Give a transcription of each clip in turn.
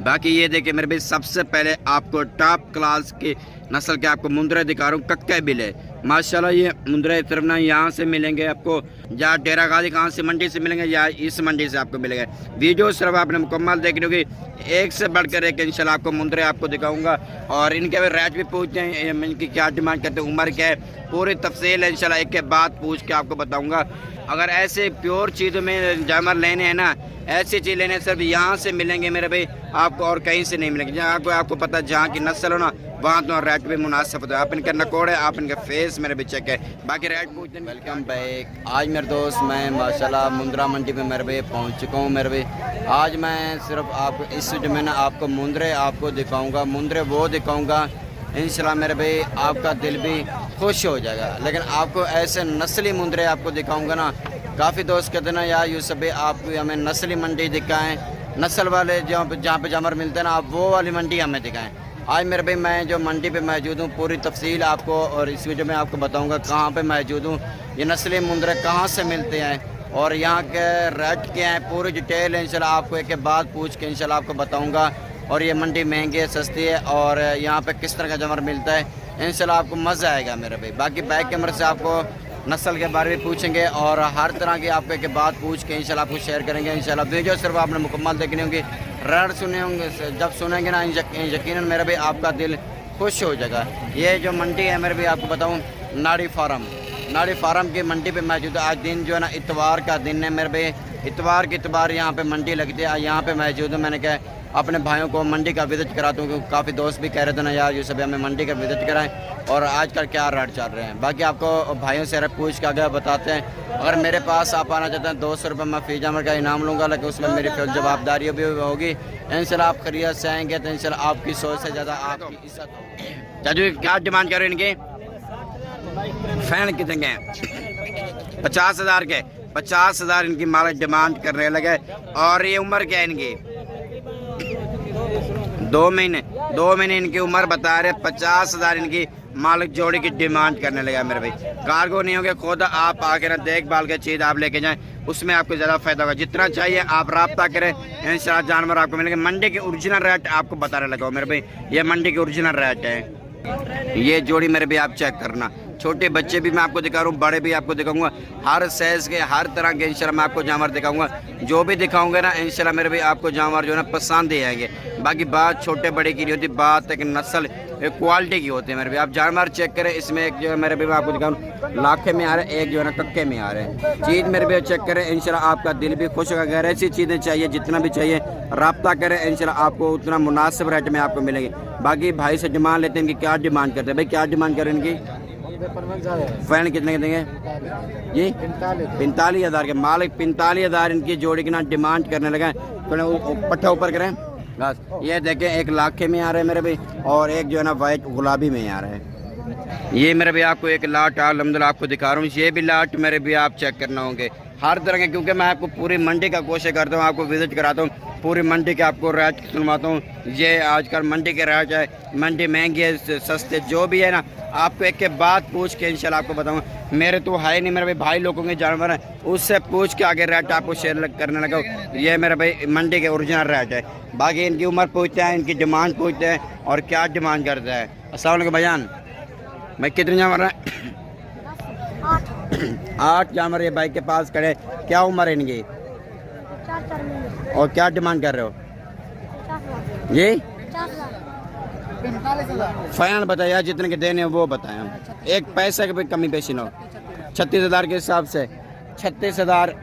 बाकी ये देखिए मेरे भाई, सबसे पहले आपको टॉप क्लास के नस्ल के आपको मुंद्रे दिखा रहा हूँ, कक्के बिले माशाल्लाह। ये मुंद्रे सिर्फ ना यहाँ से मिलेंगे आपको, या डेरा गाजी कहाँ से मंडी से मिलेंगे या इस मंडी से आपको मिलेंगे। वीडियो सिर्फ आपने मुकम्मल देखनी होगी, एक से बढ़कर एक इंशाल्लाह आपको मुंद्रे आपको दिखाऊंगा। और इनके भी रेट भी पूछते हैं, इनकी क्या डिमांड करते हैं, उम्र क्या है, पूरी तफसील है इंशाल्लाह एक के बाद पूछ के आपको बताऊँगा। अगर ऐसे प्योर चीज़ों में जानवर लेने हैं ना, ऐसी चीज़ लेने सिर्फ यहाँ से मिलेंगे मेरे भाई, आपको और कहीं से नहीं मिलेंगे। जहाँ आपको पता जहाँ की नस्ल हो ना, वहाँ तो रेट भी मुनासिब होता है। आप इनका नकोड़ है, आप इनका फेस मेरे भी चेक है, बाकी रेट पूछते हैं। Welcome back. आज मेरे दोस्त मैं माशाल्लाह मुंद्रा मंडी में मेरे भाई पहुँच चुका हूँ मेरे भाई। आज मैं सिर्फ आपको इस वीडियो में ना आपको मुंद्रे आपको दिखाऊँगा, मुंद्रे वो दिखाऊँगा इंशाल्लाह मेरे भाई, आपका दिल भी खुश हो जाएगा। लेकिन आपको ऐसे नस्ली मुंद्रे आपको दिखाऊँगा ना, काफ़ी दोस्त कहते ना यार यूसुफ भाई आप हमें नस्ली मंडी दिखाएं, नस्ल वाले जहाँ पे जानवर मिलते हैं ना, आप वो वाली मंडी हमें दिखाएं। आज मेरे भाई मैं जो मंडी पे मौजूद हूँ, पूरी तफसील आपको और इस वीडियो में आपको बताऊंगा कहाँ पे मौजूद हूँ, ये नस्ली मुंद्रे कहाँ से मिलते हैं और यहाँ के रेट क्या हैं, पूरी डिटेल इंशाल्लाह आपको एक के बाद पूछ के इंशाल्लाह आपको बताऊँगा। और ये मंडी महंगी है सस्ती है और यहाँ पर किस तरह का जानवर मिलता है इंशाल्लाह आपको मज़ा आएगा मेरे भाई। बाकी बैक कैमरे से आपको नस्ल के बारे में पूछेंगे और हर तरह की आपके के बाद पूछ के इंशाल्लाह आपको शेयर करेंगे इंशाल्लाह। वीडियो सिर्फ आपने मुकम्मल देखनी होगी, रेट सुने होंगे, जब सुनेंगे ना यकीनन मेरे भी आपका दिल खुश हो जाएगा। ये जो मंडी है मेरे भी आपको बताऊं, नाड़ी फार्म की मंडी पे मौजूद है। आज दिन जो है ना इतवार का दिन है मेरे भाई, इतवार यहाँ पे मंडी लगती है, यहाँ पे मौजूद हूँ। मैंने कहा अपने भाइयों को मंडी का विजिट कराता हूँ, क्योंकि काफ़ी दोस्त भी कह रहे थे ना यार यूसुफ हमें मंडी का विजिट कराएं और आजकल क्या रेट चल रहे हैं। बाकी आपको भाइयों से पूछ के आगे बताते हैं। अगर मेरे पास आप आना चाहते हैं 200 रुपये मैं फी जानवर का इनाम लूँगा, लेकिन उसमें मेरी फिर जवाबदारी भी होगी इंशाल्लाह। आप खरीद से आएँगे तो इंशाल्लाह आपकी सोच से ज़्यादा आपकी इज्जत होगी। चाचू क्या डिमांड कर रहे हैं इनके? फैन कितने के? 50,000 के। 50,000 इनकी मालिक डिमांड करने लगे। और ये उम्र क्या है इनकी? 2 महीने इनकी उम्र बता रहे। 50,000 इनकी मालिक जोड़ी की डिमांड करने लगा मेरे भाई। कार्गो नहीं होगा, खुद आप आके ना देखभाल के चीज़ आप लेके जाएं, उसमें आपको ज़्यादा फायदा होगा। जितना चाहिए आप राब्ता करें, इंशाल्लाह जानवर आपको मिलेंगे। मंडी के ओरिजिनल रेट आपको बताने लगा मेरे भाई, ये मंडी के ओरिजिनल रेट है। ये जोड़ी मेरे भाई आप चेक करना, छोटे बच्चे भी मैं आपको दिखा रहा हूँ, बड़े भी आपको दिखाऊंगा, हर साइज़ के हर तरह के इंशाल्लाह मैं आपको जानवर दिखाऊंगा। जो भी दिखाऊंगा ना इंशाल्लाह मेरे भी आपको जानवर जो है ना पसंद ही आएंगे। बाकी बात छोटे बड़े की नहीं होती, बात एक नस्ल एक क्वालिटी की होती है मेरे भी। आप जानवर चेक करें, इसमें एक जो है मेरे भी मैं आपको दिखाऊँ लाखे में आ रहे हैं, एक जो है ना कक्के में आ रहे हैं। चीज़ मेरे भी चेक करें इंशाल्लाह आपका दिल भी खुश होगा। अगर ऐसी चीज़ें चाहिए, जितना भी चाहिए रब्ता करें, इंशाल्लाह आपको उतना मुनासिब रेट में आपको मिलेंगे। बाकी भाई से डिमांड लेते हैं, इनकी क्या डिमांड करते हैं भाई, क्या डिमांड करें इनकी? फैन कितने के देंगे जी? 45,000 के मालिक 45,000 इनकी जोड़ी की ना डिमांड करने लगे। तो पट्टा ऊपर करें बस। ये देखें एक लाखे में आ रहे हैं मेरे भाई, और एक जो है ना वाइट गुलाबी में आ रहा है। ये मेरे भी आपको एक लाट अल्हम्दुलिल्लाह आपको दिखा रहा हूँ। ये भी लाट मेरे भी आप चेक करना होंगे हर तरह के, क्योंकि मैं आपको पूरी मंडी का कोशिश करता हूँ, आपको विजिट कराता हूँ, पूरी मंडी के आपको रेट सुनवाता हूँ। ये आजकल मंडी के रेट है, मंडी महंगी है सस्ते जो भी है ना, आपको एक के बाद पूछ के इंशाल्लाह आपको बताऊँगा। मेरे तो है नहीं, मेरे भाई लोगों के जानवर हैं, उससे पूछ के आगे रेट आपको शेयर करने लगा। ये मेरे भाई मंडी के ओरिजिनल रेट है। बाकी इनकी उम्र पूछते हैं, इनकी डिमांड पूछते हैं और क्या डिमांड करते हैं। अस्सलाम वालेकुम भाईजान, भाई कितने जानवर हैं? 8 जानवर ये भाई के पास खड़े। क्या उम्र है इनकी और क्या डिमांड कर रहे हो? ये फाइनल बताया जितने के देने वो बताएं, एक पैसे की भी कमी पेशी ना हो। 36,000 के हिसाब से 36,000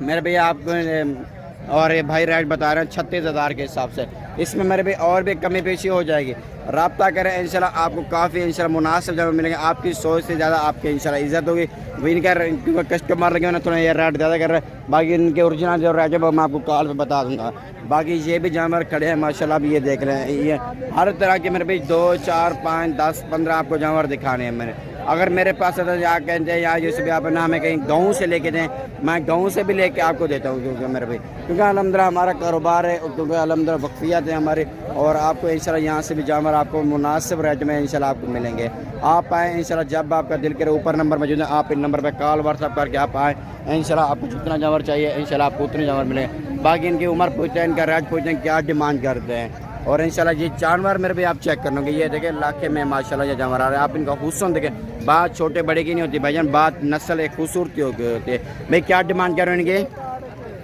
मेरे भैया आपको, और ये भाई रेट बता रहे हैं 36,000 के हिसाब से। इसमें मेरे भी और भी कमी पेशी हो जाएगी। रब्ता करें इंशाल्लाह आपको काफ़ी इंशाल्लाह मुनासिब जगह मिलेंगे। आपकी सोच से ज़्यादा आपकी इंशाल्लाह इज्जत होगी। इनका कस्टमर लगे ना थोड़ा ये रेट ज़्यादा कर रहे हैं। बाकी इनके ओरिजिनल जो रेट है वो मैं आपको कॉल पे बता दूंगा। बाकी ये भी जानवर खड़े हैं माशाल्लाह, भी ये देख रहे हैं, ये हर तरह के मेरे भाई 2, 4, 5, 10, 15 आपको जानवर दिखाने हैं मैंने। अगर मेरे पास है या कहते हैं या जैसे भी आप ना हमें कहीं गाँव से लेके दें, मैं गाँव से भी लेके आपको देता हूँ, क्योंकि मेरे भाई क्योंकि अल्हम्दुलिल्लाह हमारा कारोबार है, क्योंकि अल्हम्दुलिल्लाह वक्फियत है हमारी, और आपको इंशाल्लाह यहाँ से भी जानवर आपको मुनासिब रेट में इंशाल्लाह आपको मिलेंगे। आप आएँ इंशाल्लाह, जब आपका दिल करे, ऊपर नंबर मौजूद है, आप इन नंबर पर कॉल व्हाट्सअप करके आप आएँ इंशाल्लाह। आपको जितना जानवर चाहिए इंशाल्लाह आपको उतने जानवर मिलेंगे। बाकी इनकी उम्र पूछते हैं, इनका रेट पूछते हैं, क्या डिमांड करते हैं। और इंशाल्लाह ये जानवर मेरे भी आप चेक कर लोगे, ये देखें लाखे में माशाल्लाह ये जानवर आ रहे हैं। आप इनका हुस्न देखें, बात छोटे बड़े की नहीं होती भाईजान, बात नस्ल एक खूबसूरती होती है। भाई क्या डिमांड कर रहे हैं इनके?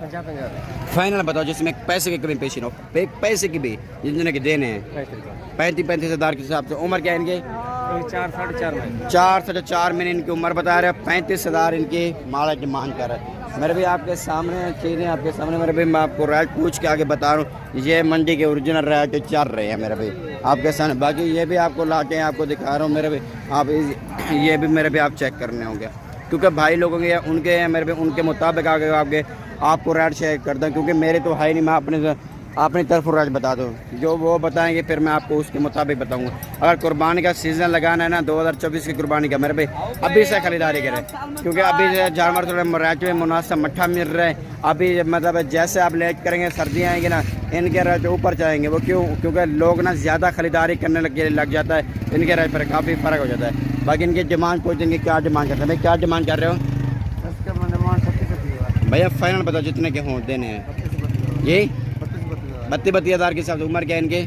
50-50 फाइनल बताओ जिसमें पैसे की कमी पेशी ना हो, पैसे की भी जितने के देने हैं। 35 हज़ार के हिसाब से। उम्र क्या है इनकी? 4-4.5 महीने। 4 महीने इनकी उम्र बता रहे हैं। 35 हज़ार इनकी माला डिमांड कर रहा है। मेरे भी आपके सामने चीज़ें आपके सामने मेरे भी मैं आपको रेट पूछ के आगे बता रहा हूँ। ये मंडी के ओरिजिनल रेट चल रहे हैं मेरे भी आपके सामने। बाकी ये भी आपको लाटे हैं, आपको दिखा रहा हूँ मेरे भी। आप ये भी मेरे भी आप चेक करने होंगे, क्योंकि भाई लोगों के उनके मेरे भी उनके मुताबिक आगे आपको रेट शेयर करता हूँ, क्योंकि मेरे तो है ही नहीं। मैं अपनी तरफ रेट बता दूँ, जो वो बताएंगे फिर मैं आपको उसके मुताबिक बताऊँगा। अगर कुर्बानी का सीज़न लगाना है ना 2024 की कुर्बानी का मेरे भाई अभी से खरीदारी करें, क्योंकि अभी जानवर थोड़े रेट में मुनासिब मट्ठा मिल रहा है। अभी मतलब जैसे आप लेट करेंगे सर्दियाँ आएंगी ना, इनके रेट ऊपर जाएंगे। वो क्यों? क्योंकि लोग ना ज़्यादा खरीदारी करने लग जाता है, इनके रेट पर काफ़ी फ़र्क हो जाता है। बाकी इनकी डिमांड पूछ देंगे क्या डिमांड करते हैं। भाई क्या डिमांड कर रहे हो भैया? फाइनल बताओ जितने के हों देने हैं। ये 32 हज़ार के हिसाब से। उम्र क्या है इनके?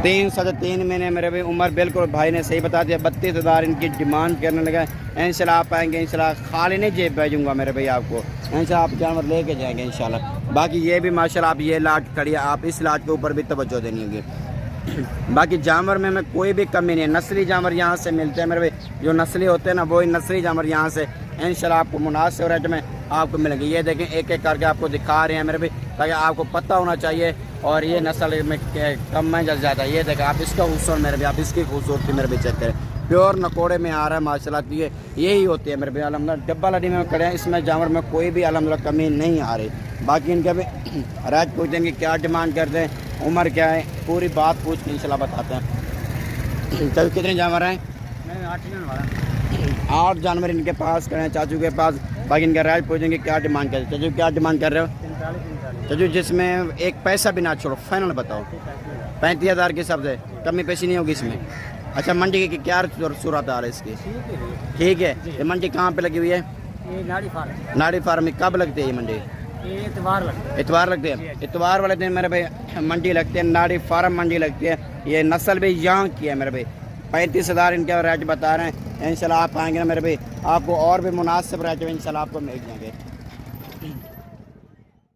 3 महीने मेरे भी उम्र। बिल्कुल भाई ने सही बता दिया। 32 हज़ार इनकी डिमांड करने लगा। इंशाल्लाह आप आएंगे, इंशाल्लाह खाली नहीं जेब भेजूँगा मेरे भाई आपको, इंशाल्लाह आप जानवर लेके जाएंगे इंशाल्लाह। बाकी ये भी माशाल्लाह आप ये लाट खड़ी है, आप इस लाट के ऊपर भी तवज्जो देनी होगी। बाकी जानवर में कोई भी कमी नहीं है। नस्ली जानवर यहाँ से मिलते हैं मेरे भाई, जो नस्ली होते हैं ना वही नस्ली जानवर यहाँ से इंशाल्लाह आपको मुनासिब रेट में आपको मिलेंगे। ये देखें एक एक करके आपको दिखा रहे हैं मेरे भाई, ताकि आपको पता होना चाहिए। और ये नस्ल में कम है ज़्यादा। ये देखें आप इसका खूबसूरत मेरे भी, आप इसकी खूबसूरती मेरे भी चेक करें। प्योर नकोड़े में आ रहा है माशाल्लाह। तो यही होती है मेरे भाई अलहमदुलिल्लाह। डब्बा लड़ी में खड़े हैं, इसमें जानवर में कोई भी अलहमदुलिल्लाह कमी नहीं आ रही। बाकी इनके भी रेट पूछ देंगे क्या डिमांड करते हैं, उम्र क्या है, पूरी बात पूछ के इंशाल्लाह बताते हैं। चलो कितने जानवर हैं? 8 जानवर इनके पास खड़े हैं चाचू के पास। बाकी इनका रेट पूछेंगे क्या डिमांड करते हैं। चाचू क्या डिमांड कर रहे हो? चाचू जिसमें एक पैसा भी ना छोड़ो, फाइनल बताओ। 35 हज़ार के हिसाब से कमी पेशी नहीं होगी इसमें। अच्छा मंडी की क्या सूरत आ रही है इसकी? ठीक है। ये मंडी कहाँ पे लगी हुई है? नाड़ी फार्म में। कब लगती है ये मंडी? इतवार लगती है। इतवार वाले दिन मेरे भाई मंडी लगती है, नाड़ी फार्म मंडी लगती है। ये नस्ल भी यहाँ की है मेरे भाई। 35 हज़ार इनके रेट बता रहे हैं। इंशाल्लाह आप आएंगे ना मेरे भाई, आपको और भी मुनासिब रेट में इंशाल्लाह आपको मिल जाएंगे।